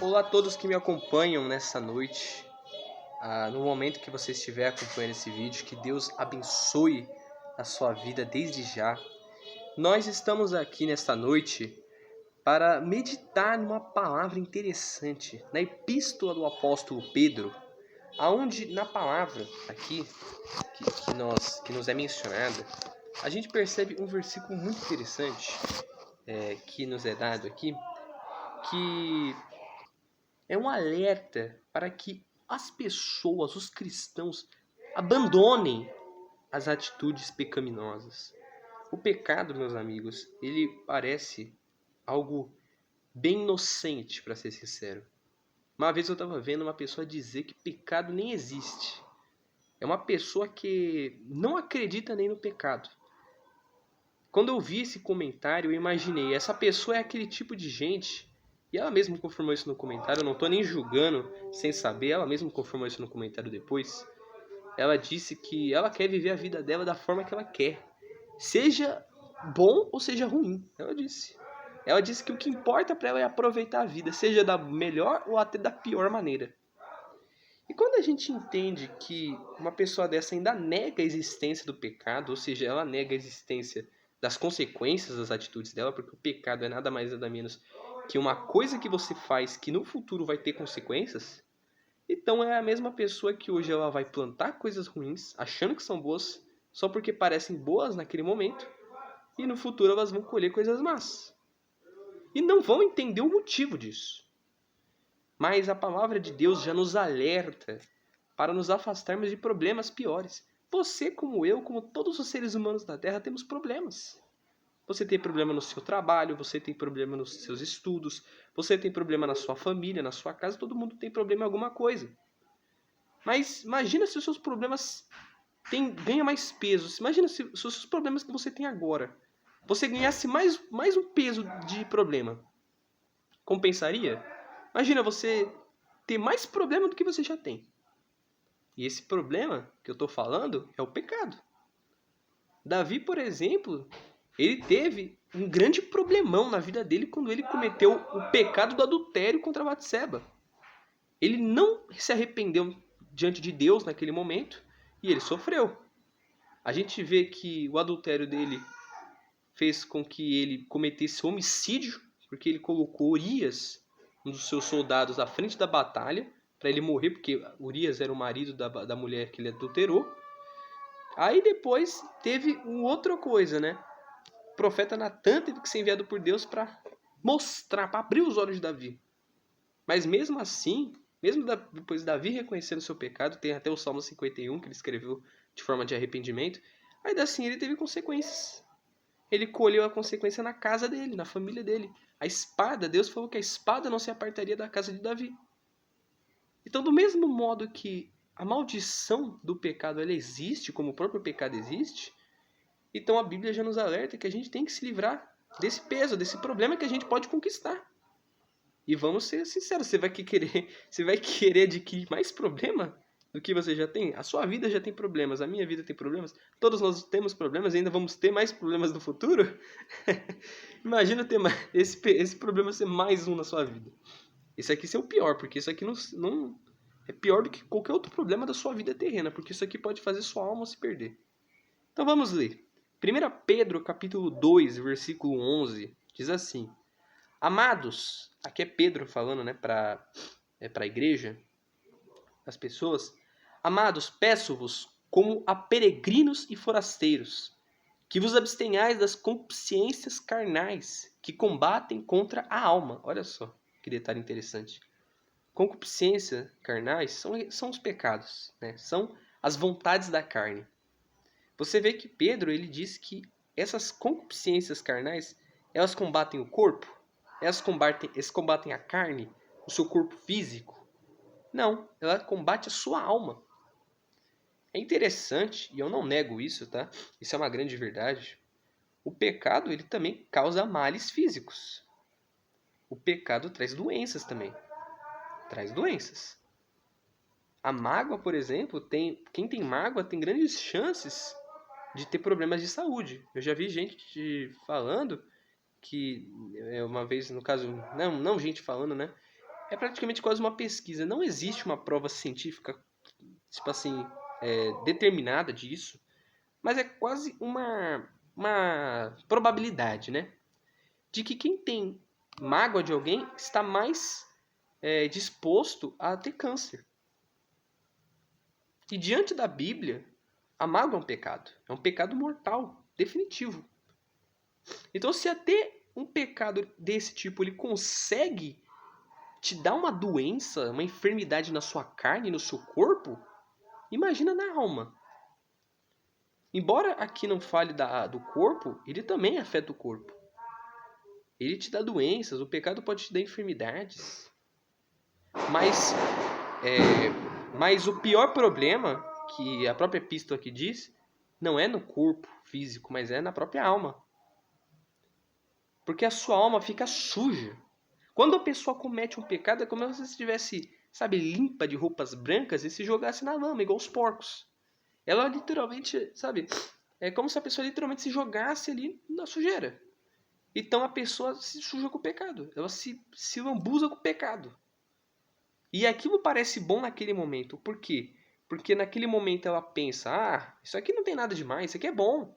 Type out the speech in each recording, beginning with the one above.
Olá a todos que me acompanham nessa noite. No momento que você estiver acompanhando esse vídeo, que Deus abençoe a sua vida desde já. Nós estamos aqui nesta noite para meditar numa palavra interessante, na epístola do apóstolo Pedro, aonde na palavra aqui que nos é mencionada, a gente percebe um versículo muito interessante que nos é dado aqui, que é um alerta para que as pessoas, os cristãos, abandonem as atitudes pecaminosas. O pecado, meus amigos, ele parece algo bem inocente, para ser sincero. Uma vez eu estava vendo uma pessoa dizer que pecado nem existe. É uma pessoa que não acredita nem no pecado. Quando eu vi esse comentário, eu imaginei, essa pessoa é aquele tipo de gente, e ela mesma confirmou isso no comentário, eu não estou nem julgando sem saber, ela mesma confirmou isso no comentário depois. Ela disse que ela quer viver a vida dela da forma que ela quer, seja bom ou seja ruim, ela disse. Ela disse que o que importa para ela é aproveitar a vida, seja da melhor ou até da pior maneira. E quando a gente entende que uma pessoa dessa ainda nega a existência do pecado, ou seja, ela nega a existência das consequências das atitudes dela, porque o pecado é nada mais nada menos que uma coisa que você faz que no futuro vai ter consequências, então é a mesma pessoa que hoje ela vai plantar coisas ruins, achando que são boas, só porque parecem boas naquele momento, e no futuro elas vão colher coisas más. E não vão entender o motivo disso. Mas a palavra de Deus já nos alerta para nos afastarmos de problemas piores. Você, como eu, como todos os seres humanos da Terra, temos problemas. Você tem problema no seu trabalho, você tem problema nos seus estudos, você tem problema na sua família, na sua casa, todo mundo tem problema em alguma coisa. Mas imagina se os seus problemas ganham mais peso. Imagina se os seus problemas que você tem agora, você ganhasse mais um peso de problema. Compensaria? Imagina você ter mais problema do que você já tem. E esse problema que eu estou falando é o pecado. Davi, por exemplo, ele teve um grande problemão na vida dele quando ele cometeu o pecado do adultério contra Batseba. Ele não se arrependeu diante de Deus naquele momento e ele sofreu. A gente vê que o adultério dele fez com que ele cometesse homicídio, porque ele colocou Urias, um dos seus soldados, à frente da batalha, para ele morrer, porque Urias era o marido da mulher que ele adulterou. Aí depois teve uma outra coisa, né? O profeta Natan teve que ser enviado por Deus para mostrar, para abrir os olhos de Davi. Mas mesmo assim, mesmo depois de Davi reconhecendo seu pecado, tem até o Salmo 51 que ele escreveu de forma de arrependimento, ainda assim ele teve consequências. Ele colheu a consequência na casa dele, na família dele. A espada, Deus falou que a espada não se apartaria da casa de Davi. Então, do mesmo modo que a maldição do pecado ela existe, como o próprio pecado existe, então a Bíblia já nos alerta que a gente tem que se livrar desse peso, desse problema que a gente pode conquistar. E vamos ser sinceros, você vai querer adquirir mais problema do que você já tem? A sua vida já tem problemas, a minha vida tem problemas, todos nós temos problemas e ainda vamos ter mais problemas no futuro? Imagina ter esse problema ser mais um na sua vida. Esse aqui ser o pior, porque isso aqui não é pior do que qualquer outro problema da sua vida terrena, porque isso aqui pode fazer sua alma se perder. Então vamos ler. 1 Pedro capítulo 2, versículo 11, diz assim: Amados, aqui é Pedro falando, né, para a igreja, as pessoas. Amados, peço-vos, como a peregrinos e forasteiros, que vos abstenhais das concupiscências carnais, que combatem contra a alma. Olha só, que detalhe interessante. Concupiscências carnais são os pecados, né? São as vontades da carne. Você vê que Pedro ele diz que essas concupiscências carnais, elas combatem o corpo? Elas combatem a carne, o seu corpo físico? Não, ela combate a sua alma. É interessante, e eu não nego isso, tá? Isso é uma grande verdade. O pecado, ele também causa males físicos. O pecado traz doenças também. Traz doenças. A mágoa, por exemplo, quem tem mágoa tem grandes chances de ter problemas de saúde. Eu já vi gente falando que, uma vez, no caso, não gente falando, né? é praticamente quase uma pesquisa. Não existe uma prova científica, tipo assim, determinada disso, mas é quase uma probabilidade, né? De que quem tem mágoa de alguém está mais disposto a ter câncer. E diante da Bíblia, a mágoa é um pecado. É um pecado mortal, definitivo. Então, se até um pecado desse tipo ele consegue te dar uma doença, uma enfermidade na sua carne, no seu corpo, imagina na alma. Embora aqui não fale do corpo, ele também afeta o corpo. Ele te dá doenças, o pecado pode te dar enfermidades. Mas o pior problema, que a própria epístola aqui diz, não é no corpo físico, mas é na própria alma. Porque a sua alma fica suja. Quando a pessoa comete um pecado, é como se você estivesse, sabe, limpa de roupas brancas e se jogasse na lama, igual os porcos. Ela literalmente, sabe, é como se a pessoa literalmente se jogasse ali na sujeira. Então a pessoa se suja com o pecado. Ela se lambuza com o pecado. E aquilo parece bom naquele momento. Por quê? Porque naquele momento ela pensa, isso aqui não tem nada demais, isso aqui é bom.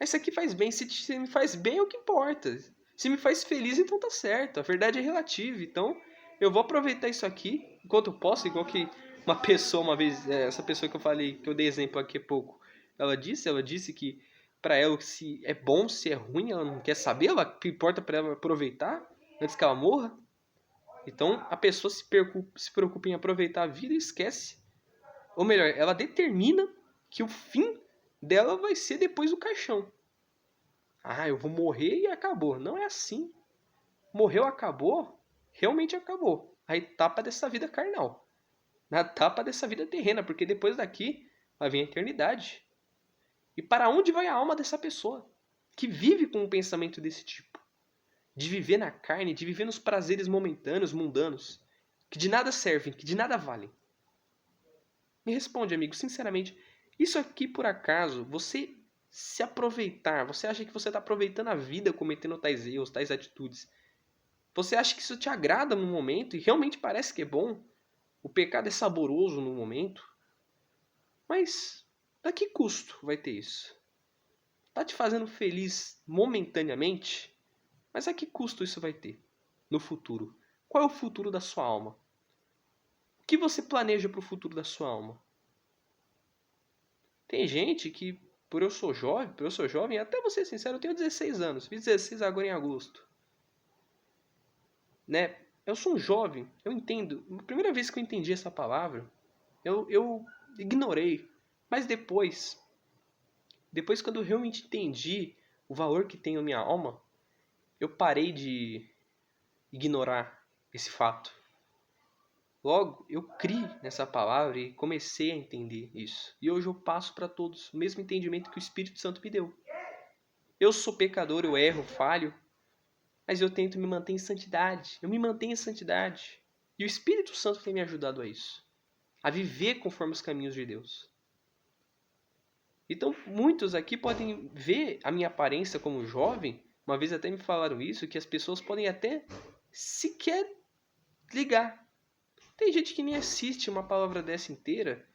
Isso aqui faz bem, se me faz bem é o que importa. Se me faz feliz, então tá certo. A verdade é relativa. Então eu vou aproveitar isso aqui enquanto eu posso, igual que uma pessoa uma vez, essa pessoa que eu falei, que eu dei exemplo aqui há pouco, ela disse que para ela se é bom, se é ruim, ela não quer saber, o que importa para ela aproveitar antes que ela morra. Então a pessoa se preocupa em aproveitar a vida e esquece. Ou melhor, ela determina que o fim dela vai ser depois do caixão. Eu vou morrer e acabou. Não é assim. Morreu, acabou, realmente acabou. A etapa dessa vida carnal. Na etapa dessa vida terrena, porque depois daqui vai vir a eternidade. E para onde vai a alma dessa pessoa que vive com um pensamento desse tipo? De viver na carne, de viver nos prazeres momentâneos, mundanos, que de nada servem, que de nada valem. Me responde, amigo, sinceramente, isso aqui por acaso, você se aproveitar, você acha que você está aproveitando a vida cometendo tais erros, tais atitudes? Você acha que isso te agrada no momento e realmente parece que é bom? O pecado é saboroso no momento? Mas a que custo vai ter isso? Tá te fazendo feliz momentaneamente? Mas a que custo isso vai ter no futuro? Qual é o futuro da sua alma? O que você planeja para o futuro da sua alma? Tem gente que, por eu sou jovem, até vou ser sincero, eu tenho 16 anos, fiz 16 agora em agosto. Né? Eu sou um jovem, eu entendo. A primeira vez que eu entendi essa palavra, eu ignorei. Mas depois quando eu realmente entendi o valor que tem a minha alma, eu parei de ignorar esse fato. Logo, eu criei nessa palavra e comecei a entender isso. E hoje eu passo para todos o mesmo entendimento que o Espírito Santo me deu. Eu sou pecador, eu erro, falho, mas eu tento me manter em santidade. Eu me mantenho em santidade. E o Espírito Santo tem me ajudado a isso. A viver conforme os caminhos de Deus. Então, muitos aqui podem ver a minha aparência como jovem. Uma vez até me falaram isso, que as pessoas podem até sequer ligar. Tem gente que nem assiste uma palavra dessa inteira.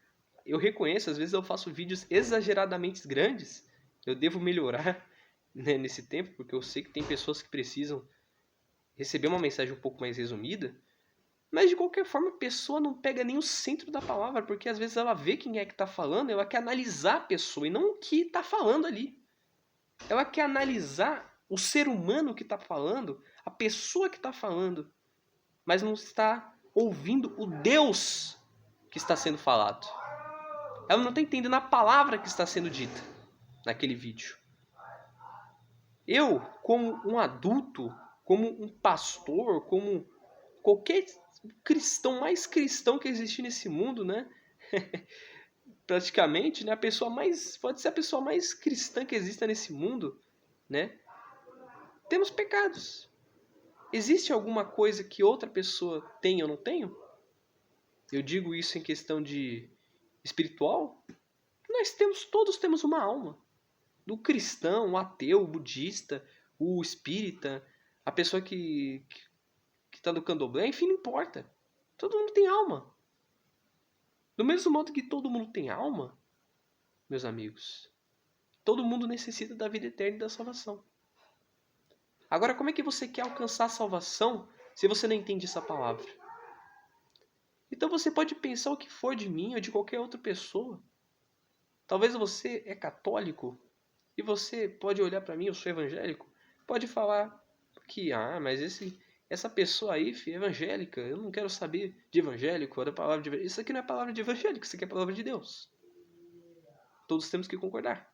Eu reconheço, às vezes eu faço vídeos exageradamente grandes. Eu devo melhorar, né, nesse tempo, porque eu sei que tem pessoas que precisam receber uma mensagem um pouco mais resumida. Mas de qualquer forma a pessoa não pega nem o centro da palavra, porque às vezes ela vê quem é que está falando, ela quer analisar a pessoa e não o que está falando ali. Ela quer analisar o ser humano que está falando, a pessoa que está falando, mas não está ouvindo o Deus que está sendo falado. Ela não está entendendo a palavra que está sendo dita naquele vídeo. Eu, como um adulto, como um pastor, como qualquer cristão, mais cristão que existe nesse mundo, né? Praticamente, né? Pode ser a pessoa mais cristã que exista nesse mundo, né? Temos pecados. Existe alguma coisa que outra pessoa tem ou não tenho? Eu digo isso em questão de espiritual. Todos temos uma alma. Do cristão, o ateu, o budista, o espírita, a pessoa que está no candomblé, enfim, não importa. Todo mundo tem alma. Do mesmo modo que todo mundo tem alma, meus amigos, todo mundo necessita da vida eterna e da salvação. Agora, como é que você quer alcançar a salvação se você não entende essa palavra? Então você pode pensar o que for de mim ou de qualquer outra pessoa. Talvez você é católico e você pode olhar para mim, eu sou evangélico, pode falar que, mas essa pessoa aí, filho, é evangélica, eu não quero saber de evangélico, ou da palavra de evangélico. Isso aqui não é palavra de evangélico, isso aqui é palavra de Deus. Todos temos que concordar.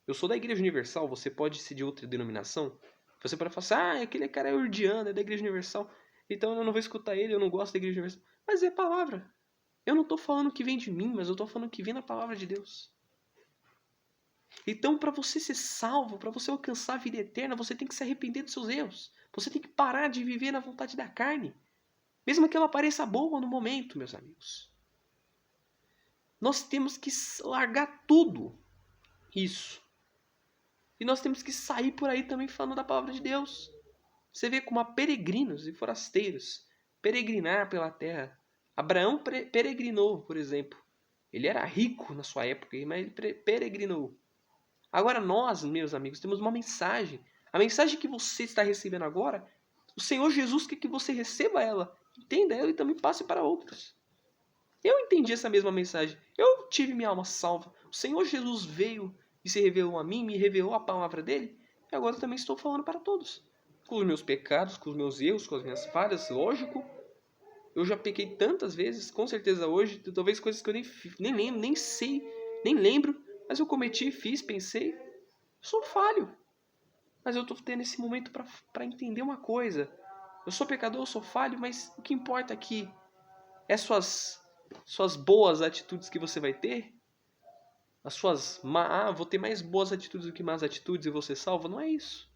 Eu sou da Igreja Universal, você pode ser de outra denominação. Você pode falar assim, aquele cara é urdiano, é da Igreja Universal, então eu não vou escutar ele, eu não gosto da Igreja Universal. Mas é palavra. Eu não estou falando que vem de mim, mas eu estou falando que vem da palavra de Deus. Então, para você ser salvo, para você alcançar a vida eterna, você tem que se arrepender dos seus erros. Você tem que parar de viver na vontade da carne. Mesmo que ela pareça boa no momento, meus amigos. Nós temos que largar tudo isso. E nós temos que sair por aí também falando da palavra de Deus. Você vê como há peregrinos e forasteiros peregrinar pela terra. Abraão peregrinou, por exemplo. Ele era rico na sua época, mas ele peregrinou. Agora nós, meus amigos, temos uma mensagem. A mensagem que você está recebendo agora, o Senhor Jesus quer que você receba ela, entenda ela e também passe para outros. Eu entendi essa mesma mensagem. Eu tive minha alma salva. O Senhor Jesus veio e se revelou a mim, me revelou a palavra dele, e agora eu também estou falando para todos. Com os meus pecados, com os meus erros, com as minhas falhas, lógico. Eu já pequei tantas vezes, com certeza hoje, talvez coisas que eu nem lembro, nem sei, nem lembro, mas eu cometi, fiz, pensei. Sou falho. Mas eu estou tendo esse momento para entender uma coisa. Eu sou pecador, eu sou falho, mas o que importa aqui é suas boas atitudes que você vai ter? Vou ter mais boas atitudes do que más atitudes e você salva? Não é isso.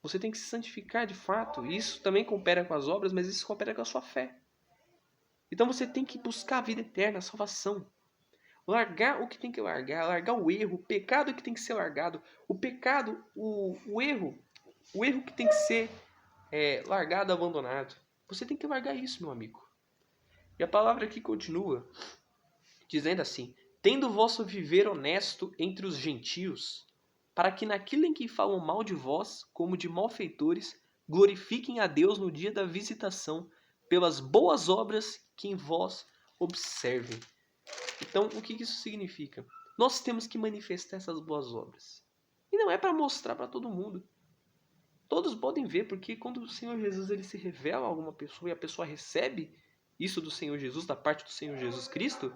Você tem que se santificar de fato. Isso também coopera com as obras, mas isso coopera com a sua fé. Então você tem que buscar a vida eterna, a salvação. Largar o que tem que largar o erro, o pecado que tem que ser largado, o pecado, o erro que tem que ser largado, abandonado. Você tem que largar isso, meu amigo. E a palavra aqui continua dizendo assim: tendo vosso viver honesto entre os gentios, para que naquilo em que falam mal de vós, como de malfeitores, glorifiquem a Deus no dia da visitação, pelas boas obras que em vós observem. Então, o que isso significa? Nós temos que manifestar essas boas obras. E não é para mostrar para todo mundo. Todos podem ver, porque quando o Senhor Jesus ele se revela a alguma pessoa e a pessoa recebe isso do Senhor Jesus, da parte do Senhor Jesus Cristo,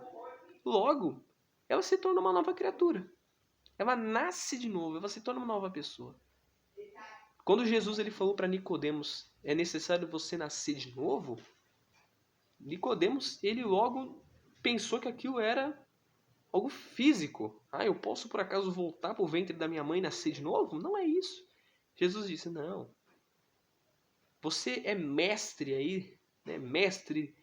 logo ela se torna uma nova criatura. Ela nasce de novo, ela se torna uma nova pessoa. Quando Jesus ele falou para Nicodemos, é necessário você nascer de novo, Nicodemos ele logo pensou que aquilo era algo físico. Eu posso por acaso voltar para o ventre da minha mãe e nascer de novo? Não é isso. Jesus disse, não. Você é mestre aí, né? Mestre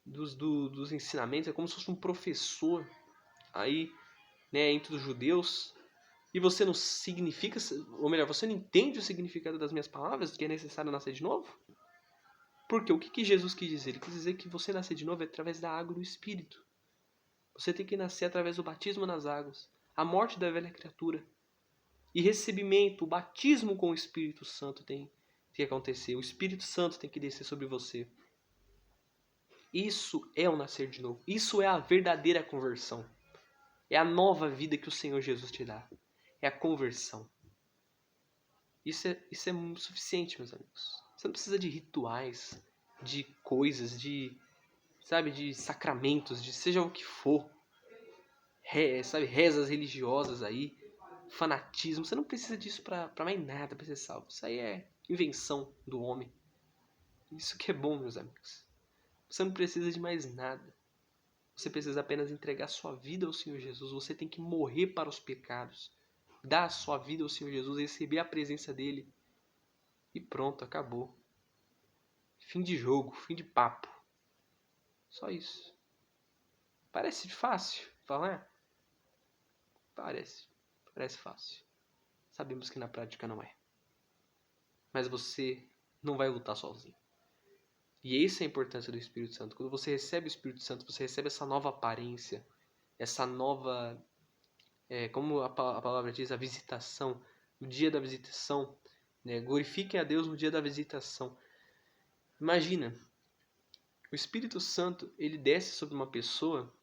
dos ensinamentos, é como se fosse um professor aí, né, entre os judeus. E você não significa, ou melhor, você não entende o significado das minhas palavras, que é necessário nascer de novo? Porque o que Jesus quis dizer? Ele quis dizer que você nascer de novo é através da água do Espírito. Você tem que nascer através do batismo nas águas, a morte da velha criatura. E recebimento, o batismo com o Espírito Santo tem que acontecer. O Espírito Santo tem que descer sobre você. Isso é o nascer de novo. Isso é a verdadeira conversão. É a nova vida que o Senhor Jesus te dá. É a conversão. Isso é suficiente, meus amigos. Você não precisa de rituais, de coisas, de sacramentos, de seja o que for. Rezas religiosas aí, fanatismo. Você não precisa disso pra mais nada pra ser salvo. Isso aí é invenção do homem. Isso que é bom, meus amigos. Você não precisa de mais nada. Você precisa apenas entregar sua vida ao Senhor Jesus. Você tem que morrer para os pecados. Dar a sua vida ao Senhor Jesus, receber a presença dele. E pronto, acabou. Fim de jogo, fim de papo. Só isso. Parece fácil falar? Parece. Parece fácil. Sabemos que na prática não é. Mas você não vai lutar sozinho. E essa é a importância do Espírito Santo. Quando você recebe o Espírito Santo, você recebe essa nova aparência, essa nova, como a palavra diz, a visitação, o dia da visitação, né? Glorifiquem a Deus no dia da visitação. Imagina, o Espírito Santo, ele desce sobre uma pessoa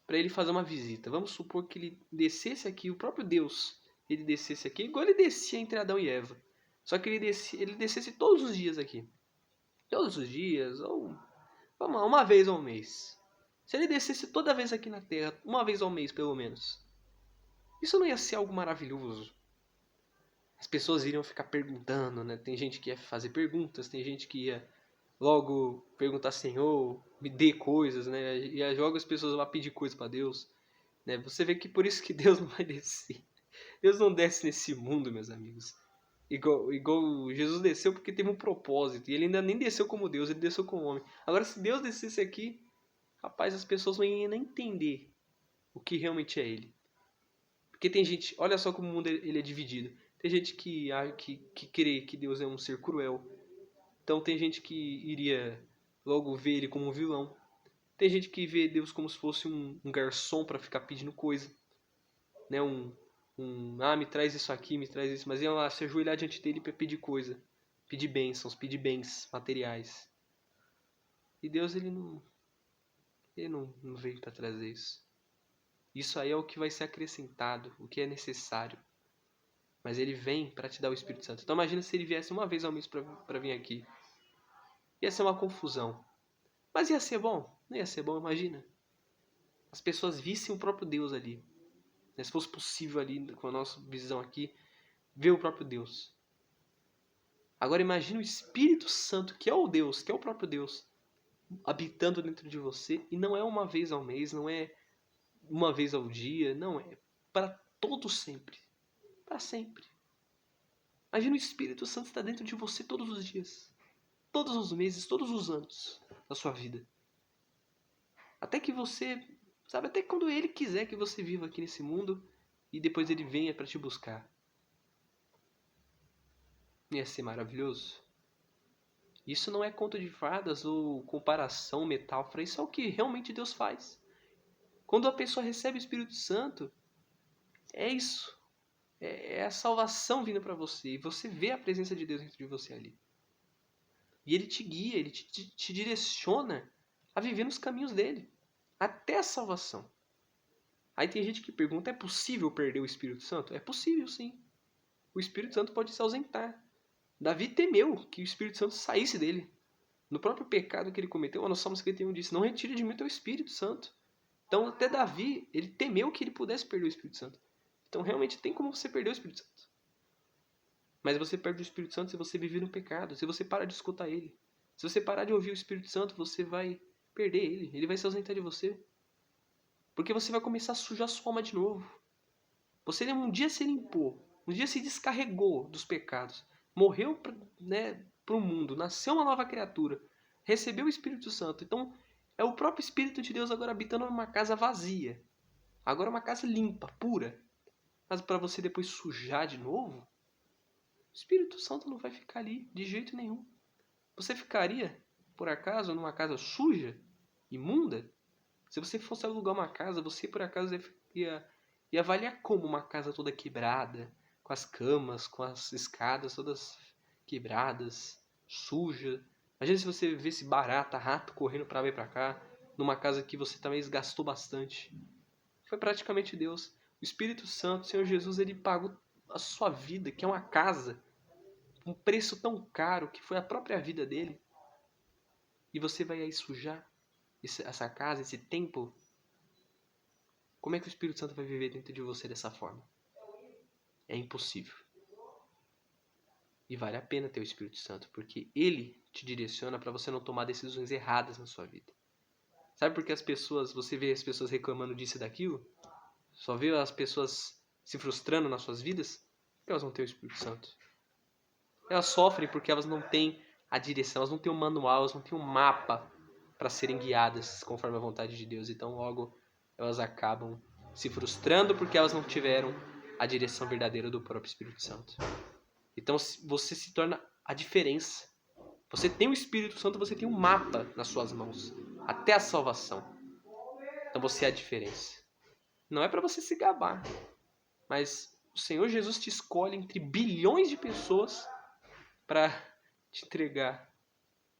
para ele fazer uma visita. Vamos supor que ele descesse aqui, o próprio Deus, ele descesse aqui, igual ele descia entre Adão e Eva. Só que ele descesse todos os dias aqui. Todos os dias, ou vamos lá, uma vez ao mês. Se ele descesse toda vez aqui na Terra, uma vez ao mês pelo menos, isso não ia ser algo maravilhoso? As pessoas iriam ficar perguntando, né? Tem gente que ia fazer perguntas, tem gente que ia logo perguntar, Senhor, me dê coisas, né? E logo as pessoas vão pedir coisas para Deus, né? Você vê que por isso que Deus não vai descer. Deus não desce nesse mundo, meus amigos. Igual Jesus desceu porque teve um propósito. E ele ainda nem desceu como Deus, ele desceu como homem. Agora, se Deus descesse aqui, rapaz, as pessoas não iam nem entender o que realmente é ele. Porque tem gente, olha só como o mundo ele é dividido. Tem gente que crê que Deus é um ser cruel. Então tem gente que iria logo ver ele como um vilão. Tem gente que vê Deus como se fosse um garçom para ficar pedindo coisa. Né? Me traz isso aqui, me traz isso. Mas iam lá se ajoelhar diante dele para pedir coisa. Pedir bênçãos, pedir bens materiais. E Deus, ele não veio para trazer isso. Isso aí é o que vai ser acrescentado, o que é necessário. Mas ele vem para te dar o Espírito Santo. Então imagina se ele viesse uma vez ao mês para vir aqui. Ia ser uma confusão. Mas ia ser bom? Não ia ser bom, imagina. As pessoas vissem o próprio Deus ali. Se fosse possível ali, com a nossa visão aqui, ver o próprio Deus. Agora imagine o Espírito Santo, que é o Deus, que é o próprio Deus, habitando dentro de você. E não é uma vez ao mês, não é uma vez ao dia, não é. Para todo sempre. Para sempre. Imagina o Espírito Santo estar dentro de você todos os dias. Todos os meses, todos os anos da sua vida. Até que você, sabe, até quando ele quiser que você viva aqui nesse mundo e depois ele venha para te buscar. Ia ser maravilhoso. Isso não é conto de fadas ou comparação, metáfora, isso é o que realmente Deus faz. Quando a pessoa recebe o Espírito Santo, é isso. É a salvação vindo para você. E você vê a presença de Deus dentro de você ali. E ele te guia, ele te direciona a viver nos caminhos dele. Até a salvação. Aí tem gente que pergunta, é possível perder o Espírito Santo? É possível, sim. O Espírito Santo pode se ausentar. Davi temeu que o Espírito Santo saísse dele. No próprio pecado que ele cometeu, no Salmo 51 disse, não retire de mim o teu Espírito Santo. Então até Davi, ele temeu que ele pudesse perder o Espírito Santo. Então realmente tem como você perder o Espírito Santo. Mas você perde o Espírito Santo se você viver no pecado, se você parar de escutar ele. Se você parar de ouvir o Espírito Santo, você vai perder ele. Ele vai se ausentar de você. Porque você vai começar a sujar sua alma de novo. Você um dia se limpou, um dia se descarregou dos pecados, morreu para o mundo, nasceu uma nova criatura, recebeu o Espírito Santo. Então é o próprio Espírito de Deus agora habitando numa casa vazia. Agora uma casa limpa, pura. Mas para você depois sujar de novo, o Espírito Santo não vai ficar ali de jeito nenhum. Você ficaria, por acaso, numa casa suja, imunda? Se você fosse alugar uma casa, você por acaso ia avaliar como uma casa toda quebrada, com as camas, com as escadas todas quebradas, suja. Imagina se você visse barata, rato correndo para lá e para cá, numa casa que você talvez gastou bastante. Foi praticamente Deus. O Espírito Santo, o Senhor Jesus, ele pagou a sua vida, que é uma casa, um preço tão caro, que foi a própria vida dele. E você vai aí sujar essa casa, esse templo? Como é que o Espírito Santo vai viver dentro de você dessa forma? É impossível. E vale a pena ter o Espírito Santo, porque ele te direciona para você não tomar decisões erradas na sua vida. Sabe por que você vê as pessoas reclamando disso e daquilo? Só vê as pessoas se frustrando nas suas vidas? Porque elas não têm o Espírito Santo. Elas sofrem porque elas não têm a direção, elas não têm um manual, elas não têm um mapa para serem guiadas conforme a vontade de Deus. Então logo elas acabam se frustrando porque elas não tiveram a direção verdadeira do próprio Espírito Santo. Então você se torna a diferença. Você tem o Espírito Santo, você tem um mapa nas suas mãos, até a salvação. Então você é a diferença. Não é para você se gabar, mas o Senhor Jesus te escolhe entre bilhões de pessoas para te entregar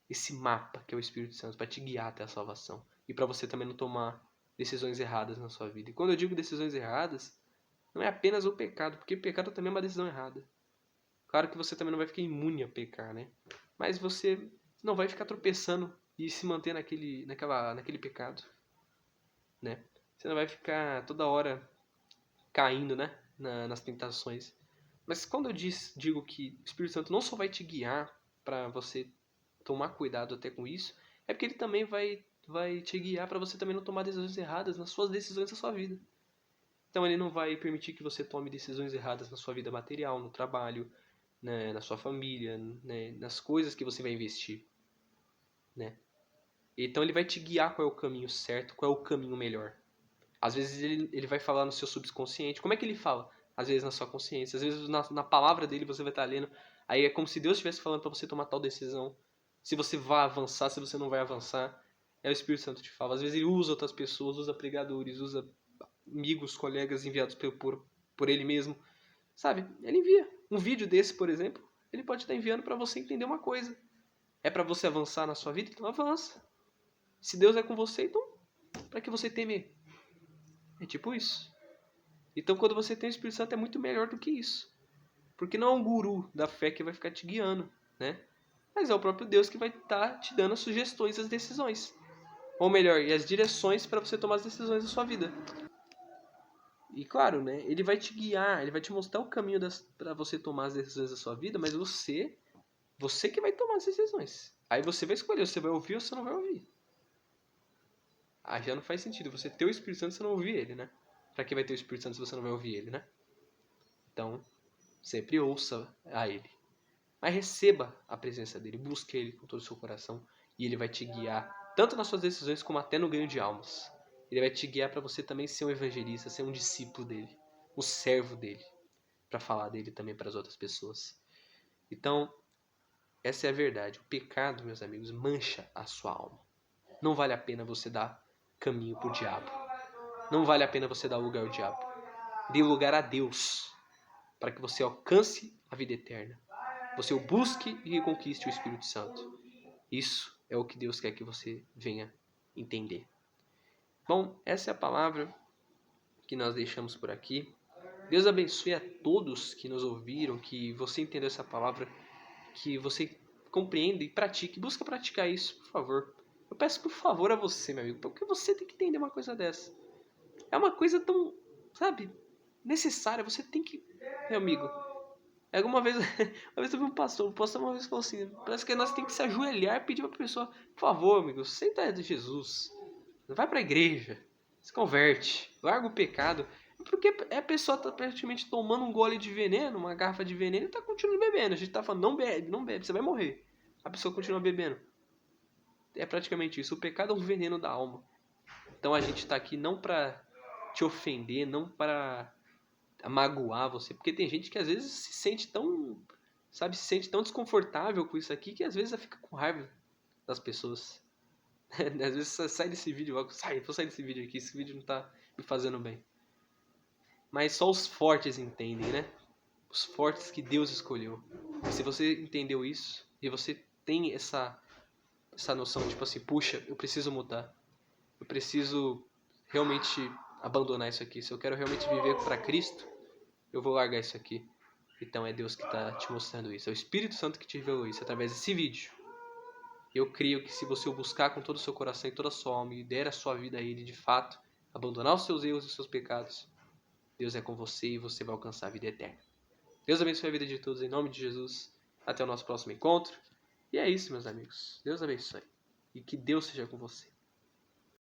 esse mapa que é o Espírito Santo, para te guiar até a salvação. E para você também não tomar decisões erradas na sua vida. E quando eu digo decisões erradas, não é apenas o pecado, porque pecado também é uma decisão errada. Claro que você também não vai ficar imune a pecar, né? Mas você não vai ficar tropeçando e se manter naquele pecado, né? Você não vai ficar toda hora caindo, né? Nas tentações. Mas quando eu digo que o Espírito Santo não só vai te guiar para você tomar cuidado até com isso, é porque ele também vai te guiar para você também não tomar decisões erradas nas suas decisões da sua vida. Então ele não vai permitir que você tome decisões erradas na sua vida material, no trabalho, né, na sua família, né, nas coisas que você vai investir, né? Então ele vai te guiar qual é o caminho certo, qual é o caminho melhor. Às vezes ele vai falar no seu subconsciente. Como é que ele fala? Às vezes na sua consciência, às vezes na palavra dele você vai estar lendo. Aí é como se Deus estivesse falando para você tomar tal decisão. Se você vai avançar, se você não vai avançar. É o Espírito Santo que te fala. Às vezes ele usa outras pessoas, usa pregadores, usa amigos, colegas enviados por ele mesmo. Sabe? Ele envia. Um vídeo desse, por exemplo, ele pode estar enviando para você entender uma coisa. É para você avançar na sua vida? Então avança. Se Deus é com você, então para que você temer? É tipo isso. Então quando você tem o Espírito Santo é muito melhor do que isso. Porque não é um guru da fé que vai ficar te guiando, né? Mas é o próprio Deus que vai estar te dando as sugestões e as decisões. Ou melhor, e as direções para você tomar as decisões da sua vida. E claro, né? Ele vai te guiar, ele vai te mostrar o caminho para você tomar as decisões da sua vida, mas você que vai tomar as decisões. Aí você vai escolher, você vai ouvir ou você não vai ouvir. Ah, já não faz sentido você ter o Espírito Santo se você não ouvir ele, né? Pra que vai ter o Espírito Santo se você não vai ouvir ele, né? Então, sempre ouça a ele. Mas receba a presença dele, busque ele com todo o seu coração e ele vai te guiar tanto nas suas decisões como até no ganho de almas. Ele vai te guiar para você também ser um evangelista, ser um discípulo dele, um servo dele, para falar dele também para as outras pessoas. Então, essa é a verdade. O pecado, meus amigos, mancha a sua alma. Não vale a pena você dar caminho para o diabo. Não vale a pena você dar lugar ao diabo. Dê lugar a Deus, para que você alcance a vida eterna. Você o busque e conquiste o Espírito Santo. Isso é o que Deus quer que você venha entender. Bom, essa é a palavra que nós deixamos por aqui. Deus abençoe a todos que nos ouviram, que você entendeu essa palavra, que você compreenda e pratique. Busca praticar isso, por favor. Eu peço por favor a você, meu amigo, porque você tem que entender uma coisa dessa. É uma coisa tão, sabe, necessária. Você tem que, meu amigo. Alguma vez, uma vez eu vi um pastor uma vez falou assim, parece que nós temos que se ajoelhar e pedir para a pessoa, por favor, amigo, senta de Jesus, vai para a igreja, se converte, larga o pecado, porque a pessoa está praticamente tomando um gole de veneno, uma garrafa de veneno e está continuando bebendo. A gente está falando, não bebe, você vai morrer. A pessoa continua bebendo. É praticamente isso, o pecado é um veneno da alma. Então a gente está aqui não para te ofender, não para magoar você, porque tem gente que às vezes se sente tão, sabe, se sente tão desconfortável com isso aqui que às vezes fica com raiva das pessoas. Às vezes sai desse vídeo, vou sair desse vídeo aqui, esse vídeo não tá me fazendo bem. Mas só os fortes entendem, né? Os fortes que Deus escolheu. E se você entendeu isso, e você tem essa noção, tipo assim, puxa, eu preciso mudar. Eu preciso realmente abandonar isso aqui. Se eu quero realmente viver para Cristo, eu vou largar isso aqui. Então é Deus que está te mostrando isso. É o Espírito Santo que te revelou isso através desse vídeo. Eu creio que se você o buscar com todo o seu coração e toda a sua alma e der a sua vida a Ele de fato, abandonar os seus erros e os seus pecados, Deus é com você e você vai alcançar a vida eterna. Deus abençoe a vida de todos em nome de Jesus. Até o nosso próximo encontro. E é isso, meus amigos. Deus abençoe. E que Deus seja com você.